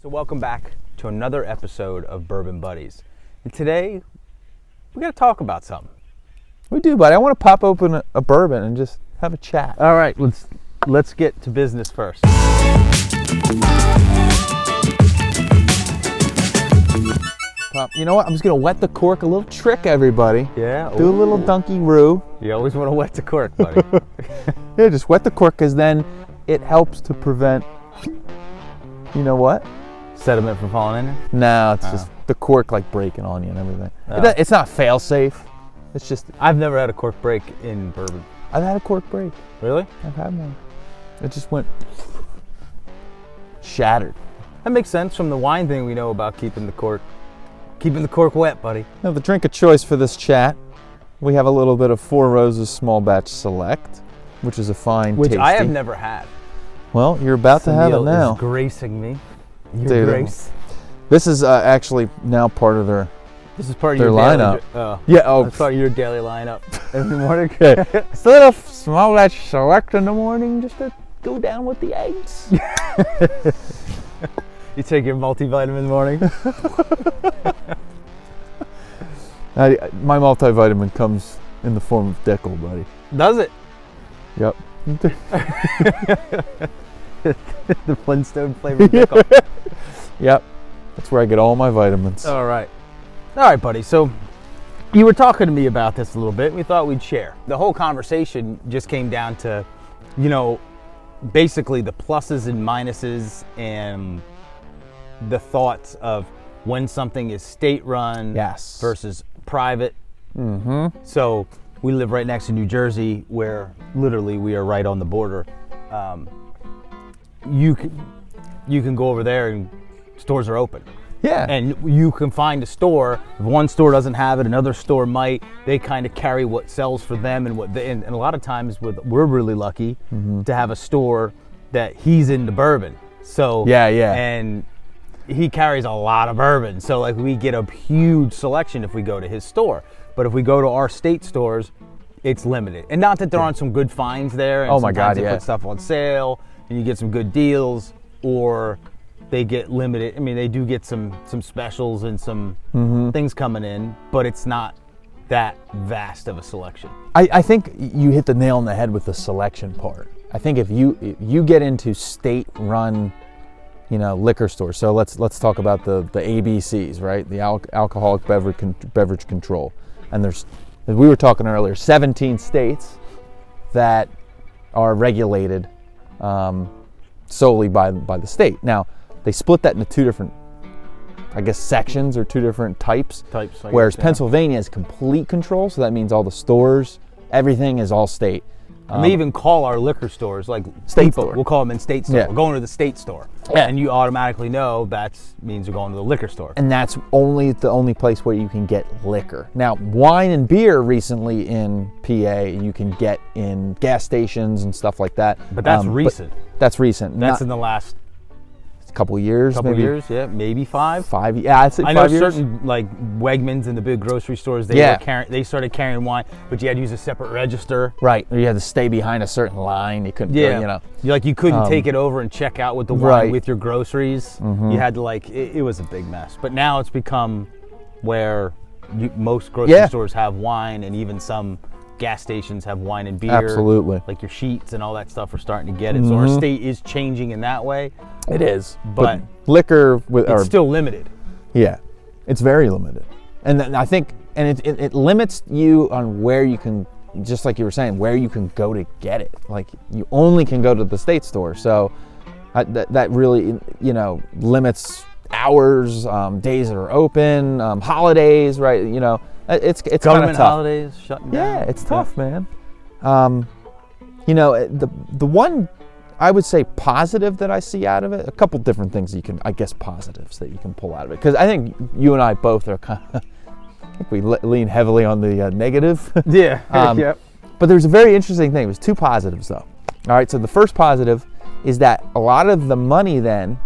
So welcome back to another episode of Bourbon Buddies. And today, we're going to talk about something. We do, buddy. I want to pop open a bourbon and just have a chat. All right, let's get to business first. Pop. You know what? I'm just going to wet the cork. A little trick, everybody. Yeah. Do a little donkey-roo. You always want to wet the cork, buddy. Yeah, just wet the cork because then it helps to prevent, you know what? Sediment from falling in? No, it's just the cork like breaking on you and everything. Oh. It's not fail-safe. It's just, I've never had a cork break in bourbon. I've had a cork break. Really? I've had one. It just went shattered. That makes sense from the wine thing we know about keeping the cork wet, buddy. Now, the drink of choice for this chat, we have a little bit of Four Roses Small Batch Select, which is a fine Which tasty. I have never had. Well, you're about to have it now. Is gracing me. Your Dude, grace. This is actually now part of their This is part of their your lineup. Daily, yeah. Oh, that's part of your daily lineup every morning. okay. It's a little Small Batch Select in the morning just to go down with the eggs. You take your multivitamin in the morning. My multivitamin comes in the form of Dickel, buddy. Does it? Yep. The Flintstone flavored pickle. Yep. That's where I get all my vitamins. All right, buddy. So you were talking to me about this a little bit. We thought we'd share. The whole conversation just came down to, basically the pluses and minuses and the thoughts of when something is state-run Yes. versus private. Mm-hmm. So we live right next to New Jersey, where literally we are right on the border. You can go over there and stores are open. Yeah. And you can find a store. If one store doesn't have it, another store might. They kind of carry what sells for them, and and a lot of times we're really lucky to have a store that he's into bourbon. So Yeah. and he carries a lot of bourbon. So like we get a huge selection if we go to his store. But if we go to our state stores, it's limited. And not that there aren't some good finds there. And Oh my God, sometimes they yeah. put stuff on sale and you get some good deals, or they get limited. I mean, they do get some specials and some things coming in, but it's not that vast of a selection. I think you hit the nail on the head with the selection part. I think if you get into state-run, liquor stores. So let's talk about the ABCs, right? The alcoholic beverage control. And there's, as we were talking earlier, 17 states that are regulated solely by the state. Now, they split that into two different, sections or two different types. Whereas Pennsylvania is complete control, so that means all the stores, everything is all state. And they even call our liquor stores like State people. store. We'll call them in state store. Yeah. We're going to the state store. Yeah. And you automatically know that means you're going to the liquor store. And that's the only place where you can get liquor. Now, wine and beer recently in PA, you can get in gas stations and stuff like that. But that's recent. That's recent. That's in the last couple years, maybe. years, yeah, maybe 5. 5, yeah, I'd say 5 I know years. certain like Wegmans and the big grocery stores, they started carrying wine, but you had to use a separate register. Right, or you had to stay behind a certain line. You couldn't, You couldn't take it over and check out with the wine with your groceries. You had to it was a big mess. But now it's become where most grocery stores have wine, and even some gas stations have wine and beer. Absolutely. Like your Sheets and all that stuff are starting to get it. So our state is changing in that way. It is, but liquor it's still limited. Yeah, it's very limited, and I think, and it limits you on where you can, just like you were saying, where you can go to get it. Like you only can go to the state store, so that really limits hours, days that are open, holidays, right? It's kind of Government tough. holidays shutting down. Yeah, it's tough, man. The one I would say positive that I see out of it, a couple different things positives that you can pull out of it. Because I think you and I both are kind of, I think we lean heavily on the negative. Yeah, yep. But there's a very interesting thing. There's two positives though. All right, so the first positive is that a lot of the money then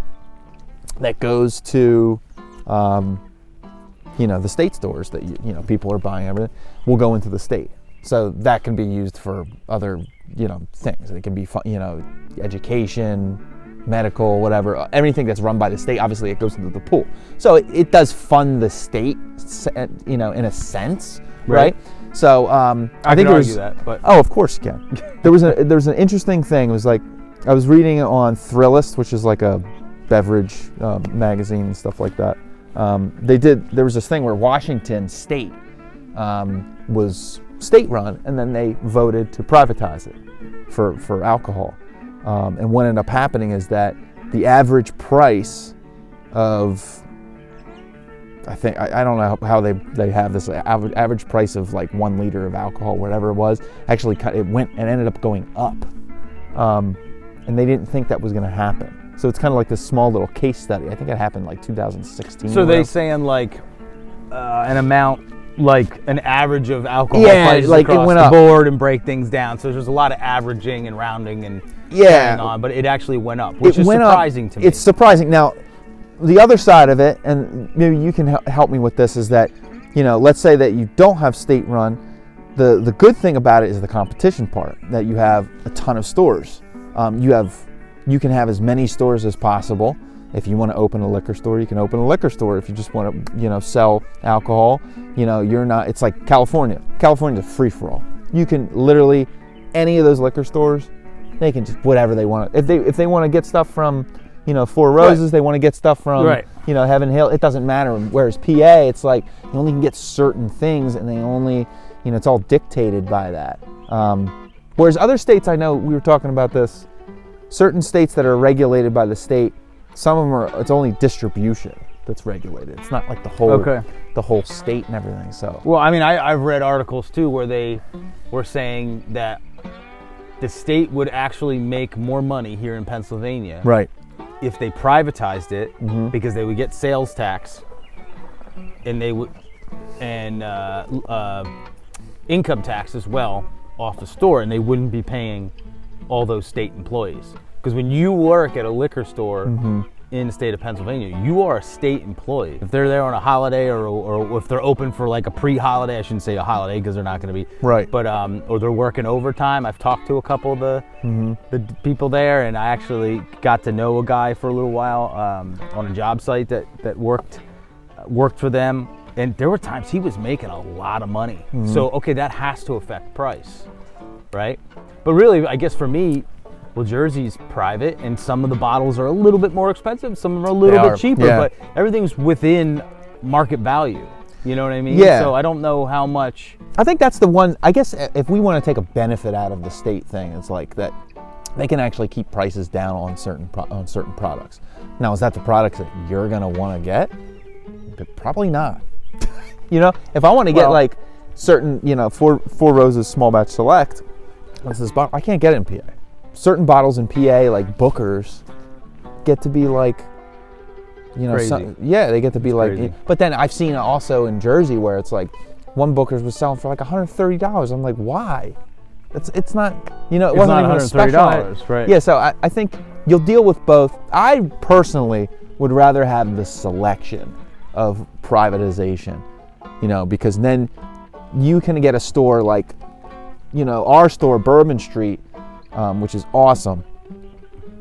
that goes to, the state stores that people are buying everything will go into the state. So that can be used for other, things. It can be, education, medical, whatever, everything that's run by the state, obviously it goes into the pool. So it does fund the state, in a sense, right? So I think can argue that, but of course you can. There was an interesting thing. It was like I was reading it on Thrillist, which is like a beverage magazine and stuff like that. There was this thing where Washington State was state-run, and then they voted to privatize it for alcohol. And what ended up happening is that the average price of, I think, I don't know how they have this average price of like 1 liter of alcohol, whatever it was, actually it went and ended up going up. And they didn't think that was going to happen. So it's kind of like this small little case study. I think it happened like 2016. So they saying like an amount, like an average of alcohol prices like across it went the up. board and break things down. So there's a lot of averaging and rounding and going on, but it actually went up, which is surprising to me. It's surprising. Now, the other side of it, and maybe you can help me with this, is that, let's say that you don't have state-run. The good thing about it is the competition part, that you have a ton of stores. You can have as many stores as possible. If you want to open a liquor store, you can open a liquor store. If you just want to, sell alcohol, you're not. It's like California. California's a free-for-all. You can literally, any of those liquor stores, they can just whatever they want. If they want to get stuff from, Four Roses, they want to get stuff from, Heaven Hill. It doesn't matter. Whereas PA, it's like you only can get certain things, and they only, it's all dictated by that. Whereas other states, I know we were talking about this. Certain states that are regulated by the state, some of them it's only distribution that's regulated. It's not like the whole state and everything. So well, I mean, I've read articles too where they were saying that the state would actually make more money here in Pennsylvania, right, if they privatized it, because they would get sales tax, and they would income tax as well off the store, and they wouldn't be paying all those state employees. Because when you work at a liquor store in the state of Pennsylvania, you are a state employee. If they're there on a holiday or if they're open for like a pre-holiday, I shouldn't say a holiday because they're not going to be. Right. But or they're working overtime. I've talked to a couple of the people there, and I actually got to know a guy for a little while on a job site that worked for them. And there were times he was making a lot of money. So, okay, that has to affect price, right? But really, I guess for me, well, Jersey's private, and some of the bottles are a little bit more expensive. Some of them are a little bit cheaper, but everything's within market value. You know what I mean? Yeah. So I don't know how much. I think that's the one. I guess if we want to take a benefit out of the state thing, it's like that they can actually keep prices down on certain products. Now, is that the products that you're gonna want to get? Probably not. If I want to get like certain, Four Roses Small Batch Select, what's this bottle? I can't get it in PA. Certain bottles in PA, like Booker's, get to be like, crazy. They get to be like. Crazy. But then I've seen it also in Jersey where it's like, one Booker's was selling for like $130. I'm like, why? It's not. It wasn't not even $130, right? Yeah, so I think you'll deal with both. I personally would rather have the selection of privatization, because then you can get a store like, our store, Bourbon Street, which is awesome.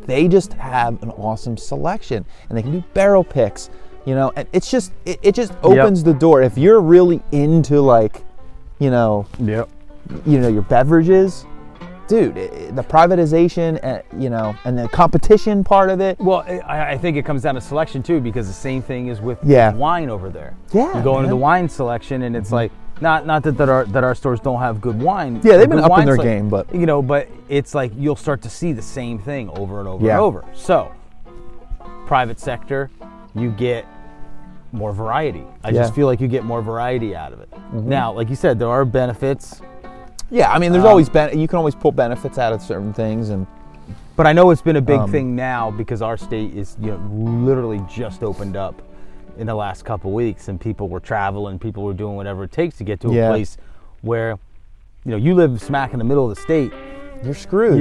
They just have an awesome selection, and they can do barrel picks, and it's just it just opens the door. If you're really into like, your beverages, dude, the privatization, and the competition part of it. Well, I think it comes down to selection too, because the same thing is with wine over there. Yeah, you go into the wine selection, and it's like. Not that our stores don't have good wine. Yeah, they've been upping their game, but but it's like you'll start to see the same thing over and over and over. So, private sector, you get more variety. I just feel like you get more variety out of it. Now, like you said, there are benefits. Yeah, I mean, there's always you can always pull benefits out of certain things, but I know it's been a big thing now because our state is literally just opened up in the last couple weeks, and people were traveling, people were doing whatever it takes to get to a place where, you live smack in the middle of the state. You're screwed.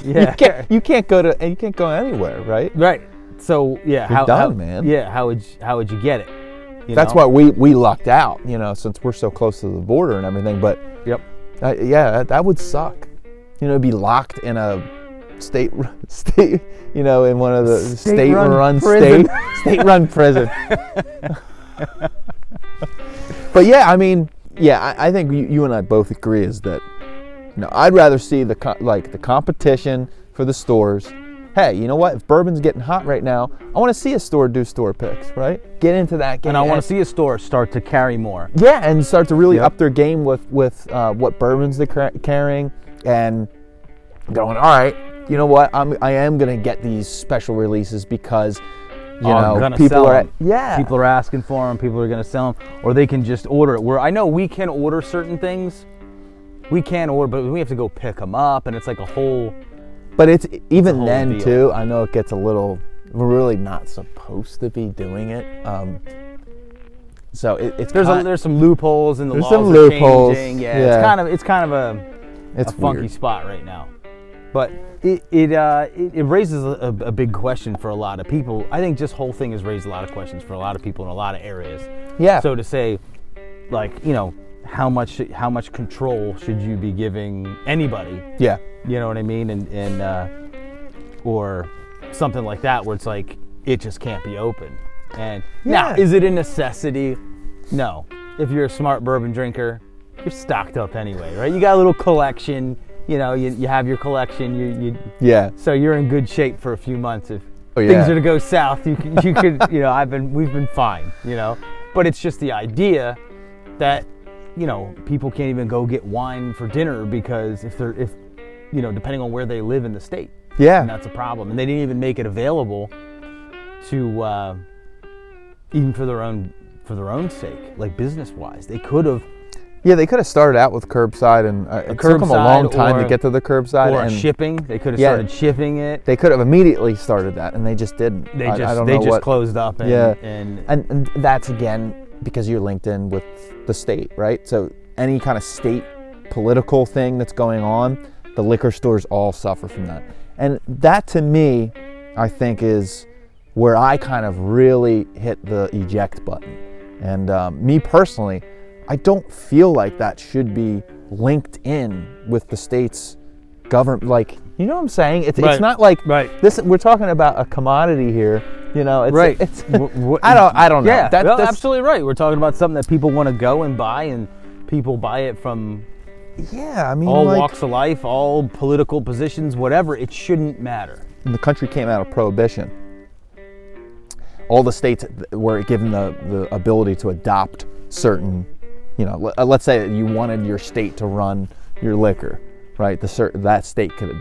Yeah. You can't go anywhere, right? Right. So yeah, You're done, man. Yeah. How would you get it? That's why we lucked out, since we're so close to the border and everything. But yep. That would suck. Be locked in a state, in one of the state-run state-run prison. But yeah, I mean, I think you and I both agree is that, I'd rather see the competition for the stores. Hey, you know what? If bourbon's getting hot right now, I want to see a store do store picks, right? Get into that game. And I want to see a store start to carry more. Yeah, and start to really up their game with what bourbons they're carrying, and going, all right, you know what? I am going to get these special releases because, people are asking for them. People are going to sell them, or they can just order it. Where I know we can order certain things. We can order, but we have to go pick them up, and it's like a whole... But it's even then deal. Too. I know it gets a little. We're really not supposed to be doing it. So it's there's some loopholes in the laws. There's some loopholes. Changing. Yeah, it's kind of a funky spot right now. But it raises a big question for a lot of people. I think this whole thing has raised a lot of questions for a lot of people in a lot of areas. Yeah. So to say, how much control should you be giving anybody? Yeah. You know what I mean? And or something like that where it's like, it just can't be open. And now, is it a necessity? No. If you're a smart bourbon drinker, you're stocked up anyway, right? You got a little collection, you have your collection, so you're in good shape for a few months. If things are to go south, you could, we've been fine, But it's just the idea that, people can't even go get wine for dinner because if depending on where they live in the state. Yeah. And that's a problem. And they didn't even make it available to, even for their own sake, like business-wise. They could have. Yeah, they could have started out with curbside, and it took them a long time to get to the curbside. Or shipping. They could have started shipping it. They could have immediately started that, and they just didn't. They just closed up. And that's, again, because you're linked in with the state, right? So any kind of state political thing that's going on, the liquor stores all suffer from that. And that, to me, I think is where I kind of really hit the eject button. And me personally, I don't feel like that should be linked in with the state's government. Like, you know what I'm saying? It's not like this. We're talking about a commodity here. It's I don't know. Yeah, that's absolutely right. We're talking about something that people want to go and buy, and people buy it from all walks of life, all political positions, whatever. It shouldn't matter. When the country came out of Prohibition, all the states were given the ability to adopt certain, let's say that you wanted your state to run your liquor, right? That state could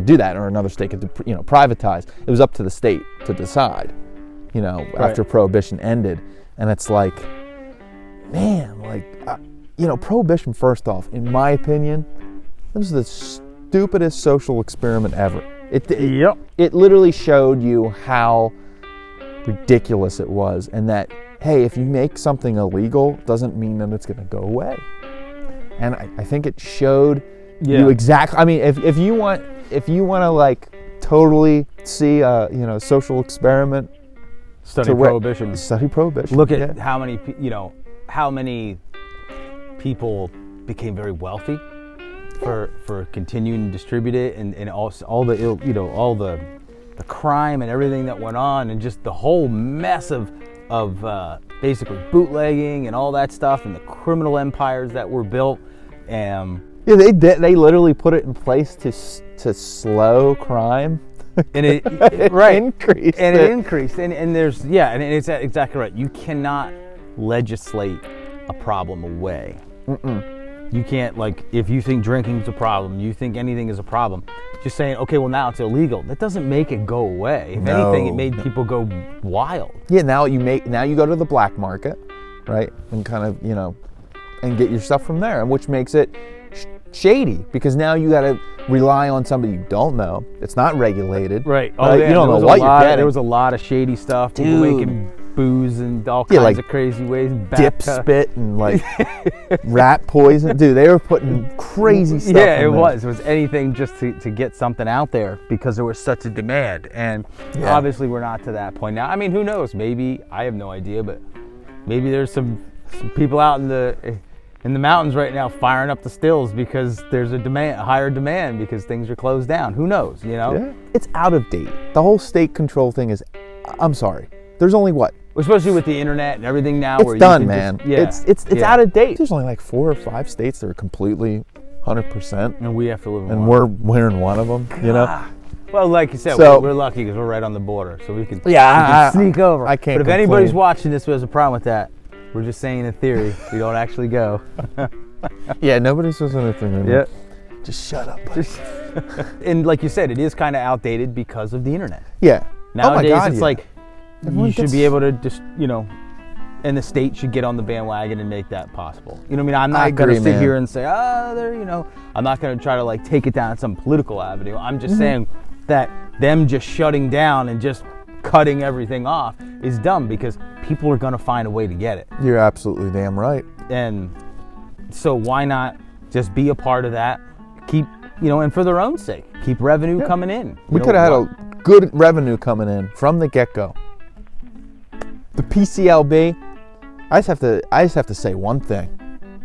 do that, or another state could, privatize. It was up to the state to decide, after Prohibition ended. And it's like, man, Prohibition, first off, in my opinion, this was the stupidest social experiment ever. It literally showed you how ridiculous it was, and that, hey, if you make something illegal, doesn't mean that it's going to go away. And I think it showed you exactly. I mean, if you want to totally see a social experiment, study Prohibition. Study Prohibition. Look at how many people became very wealthy for continuing to distribute it, and also all the all the crime and everything that went on, and just the whole mess of basically bootlegging and all that stuff, and the criminal empires that were built. They did. They literally put it in place to slow crime, and it increased. And it increased. And there's and it's exactly right. You cannot legislate a problem away. You can't, if you think drinking is a problem, you think anything is a problem, just saying, okay, well, now it's illegal. That doesn't make it go away. If anything, it made people go wild. Yeah, now you go to the black market, right, and kind of, and get your stuff from there, which makes it shady, because now you got to rely on somebody you don't know. It's not regulated. Right. Oh, you don't know what you're getting. There was a lot of shady stuff. People making booze and all kinds of crazy ways. Dip spit and rat poison. Dude, they were putting crazy stuff in it was. It was anything just to get something out there, because there was such a demand. And obviously we're not to that point now. I mean, who knows? Maybe, I have no idea, but maybe there's some people out in the in the mountains right now firing up the stills because there's a higher demand because things are closed down. Who knows, you know? Yeah. It's out of date. The whole state control thing is, I'm sorry, there's only what? Especially with the internet and everything now. It's done, man. It's out of date. There's only like 4 or 5 states that are completely 100%. And we have to live in and one. we're in one of them, you know? Well, like you said, So- we're lucky because we're right on the border, so we can I sneak over. I can't But if complain. anybody's watching this who has a problem with that, we're just saying in theory. We don't actually go. Yeah, nobody says anything anymore. Just shut up. And like you said, it is kind of outdated because of the internet. Yeah. Nowadays, God, it's yeah. like Everyone you should gets- be able to just, you know, and the state should get on the bandwagon and make that possible. You know what I mean? I'm not going to agree, sit man. here and say, they're, you know, I'm not going to try to like take it down some political avenue. I'm just saying that them just shutting down and just cutting everything off is dumb because people are going to find a way to get it. You're absolutely damn right. And so why not just be a part of that? Keep, you know, and for their own sake, keep revenue coming in. We could have had a good revenue coming in from the get-go. The PCLB, I just have to say one thing.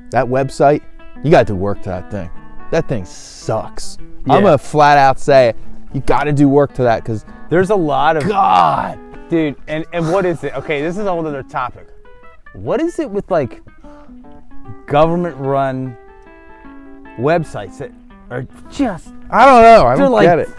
That website, you got to do work to that thing. That thing sucks. Yeah. I'm gonna flat out say it. You got to do work to that because there's a lot of God, dude. And what is it? Okay, this is a whole other topic. What is it with like government-run websites that are just I don't know. I they're don't like get it.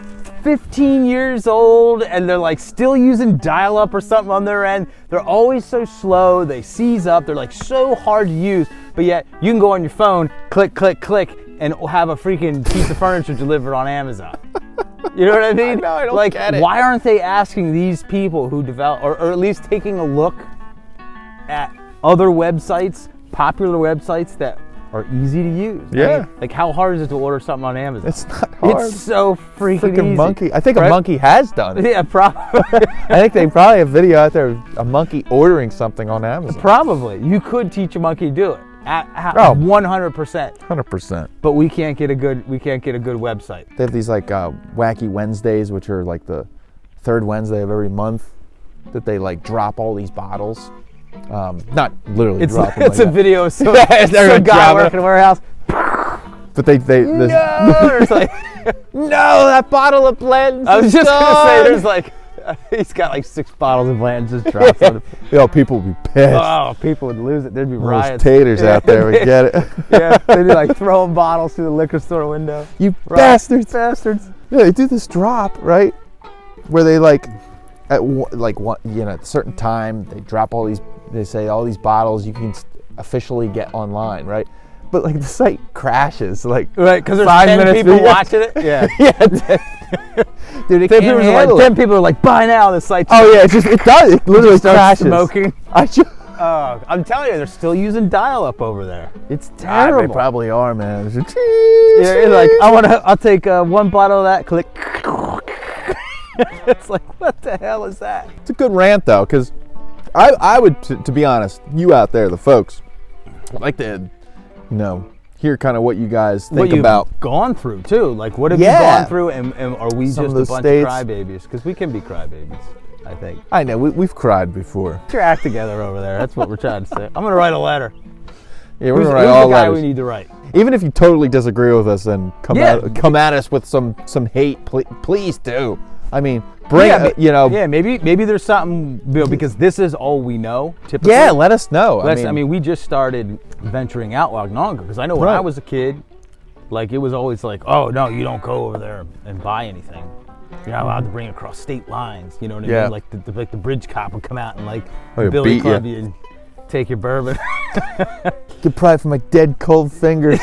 15 years old and they're like still using dial-up or something on their end. They're always so slow. They seize up. They're like so hard to use, but yet you can go on your phone, click, click, click, and have a freaking piece of furniture delivered on Amazon. You know what I mean? I don't like, get it. Why aren't they asking these people who develop, or at least taking a look at other websites, popular websites that are easy to use? Yeah. I mean, like how hard is it to order something on Amazon? It's not hard. It's so freaking easy. Monkey. I think Right? a monkey has done it. Yeah, probably. I think they probably have a video out there of a monkey ordering something on Amazon. Probably. You could teach a monkey to do it. At 100%. 100%. But we can't get a good website. They have these like wacky Wednesdays, which are like the third Wednesday of every month, that they like drop all these bottles. Not literally drop them. It's like a that. video of some they're gonna guy drop working it. in a warehouse. But they No! There's like, no, that bottle of Blanton's I was is just going to say, gone. there's like, he's got like 6 bottles of Blanton's just dropped on him. Yo, people would be pissed. Oh, people would lose it. There'd be Those riots. taters out there would get it. Yeah, they'd be like throwing bottles through the liquor store window. You Bastards. bastards. Yeah, they do this drop, right? Where they like, at a certain time, they drop all these, they say all these bottles you can officially get online, right? But like the site crashes, like Right, because there's 5 10 minutes people before- watching it. Yeah. Yeah, dude, it 10 can't people, are handle like, it. 10 people are like, buy now. The site Oh yeah, it does. It literally starts crashes. smoking. Oh, I'm telling you, they're still using dial-up over there. It's they terrible. probably are, man. Yeah, you're like, I'll take 1 bottle of that. Click. It's like, what the hell is that? It's a good rant though, because I would, to be honest, you out there, the folks, I'd like to, hear kind of what you guys think What you've about. gone through too. Like, what have you Yeah. gone through, and are we Some just of a those bunch states. of crybabies? Because we can be crybabies, I think. I know we've cried before. Get your act together over there. That's what we're trying to say. I'm gonna write a letter. Yeah, we're Who's, gonna write who's all the guy letters. we need to write? Even if you totally disagree with us and come Yeah. at us with some hate, please do. I mean, bring Yeah, it, Yeah, maybe there's something, because this is all we know. Typically. Yeah, let us know. I mean, we just started venturing out long ago, because I know when I was a kid, like it was always like, oh no, you don't go over there and buy anything. You're not allowed to bring it across state lines. You know what I mean? Like the bridge cop would come out and like Billy beat Club you and take your bourbon. Get pride for my dead cold fingers.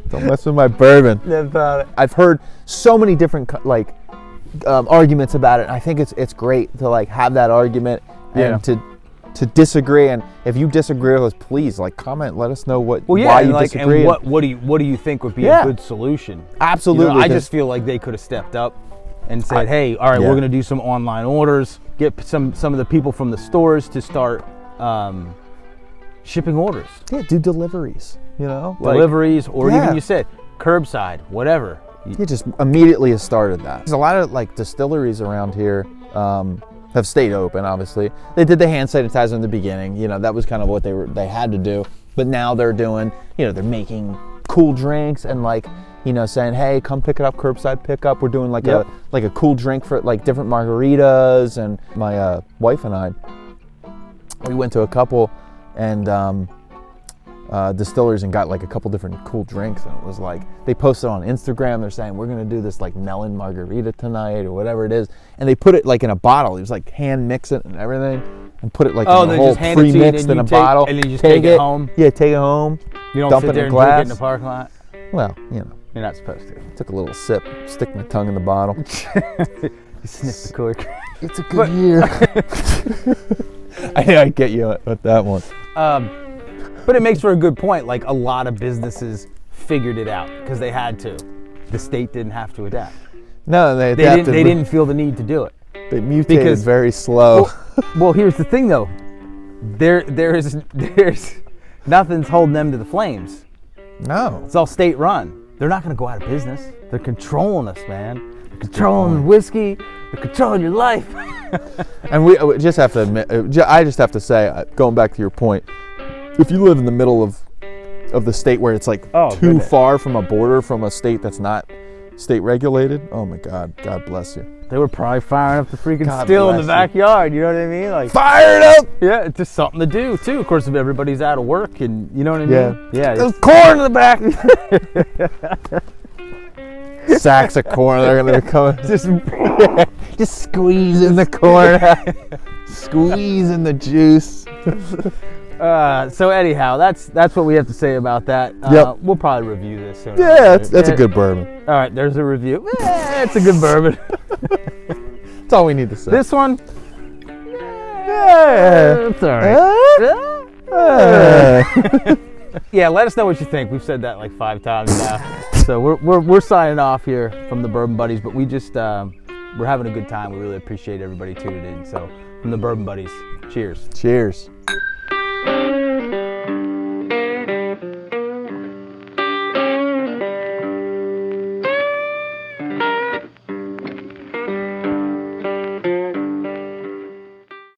Don't mess with my bourbon. That's about it. I've heard so many different arguments about it. And I think it's great to like have that argument and to disagree. And if you disagree with us, please comment. Let us know why you disagree. And what do you think would be a good solution? Absolutely. I just feel like they could have stepped up and said, hey, all right, we're going to do some online orders. Get some of the people from the stores to start shipping orders. Yeah, do deliveries. Deliveries, or even you said curbside, whatever. You just immediately started that. There's a lot of distilleries around here have stayed open. Obviously, they did the hand sanitizer in the beginning. You know, that was kind of what they had to do. But now they're doing, you know, they're making cool drinks and like, you know, saying, hey, come pick it up, curbside pickup. We're doing like a cool drink for like different margaritas. And my wife and I, we went to a couple and distilleries and got like a couple different cool drinks, and it was like they posted on Instagram. They're saying we're gonna do this like melon margarita tonight or whatever it is, and they put it like in a bottle. It was like hand mix it and everything, and put it like in a whole pre-mixed in a bottle. And then you just take it home. Yeah, take it home. You don't dump sit it there in and drink glass. it in the parking lot. Well, you know, you're not supposed to. Took a little sip, stick my tongue in the bottle. You sniff the cork. It's a good year. I get you with that one. But it makes for a good point. Like a lot of businesses figured it out because they had to. The state didn't have to adapt. No, they didn't feel the need to do it. They mutated very slow. Well, here's the thing though. There's nothing's holding them to the flames. No. It's all state run. They're not going to go out of business. They're controlling us, man. They're controlling the whiskey. They're controlling your life. And we just have to admit, I just have to say, going back to your point, if you live in the middle of the state where it's like too far from a border from a state that's not state regulated, oh my God, God bless you. They were probably firing up the freaking still in the backyard, you know what I mean? Like fire it up! Yeah, it's just something to do too. Of course, if everybody's out of work and you know what I mean? Yeah. There's corn in the back. Sacks of corn, they're gonna come just squeezing the corn, squeezing the juice. So anyhow, that's what we have to say about that. We'll probably review this soon. Yeah, that's a good bourbon. All right, there's a review. It's a good bourbon. That's all we need to say. This one, it's all right. Yeah, let us know what you think. We've said that like 5 times now. So we're signing off here from the Bourbon Buddies, but we just we're having a good time. We really appreciate everybody tuning in. So from the Bourbon Buddies, cheers. Cheers.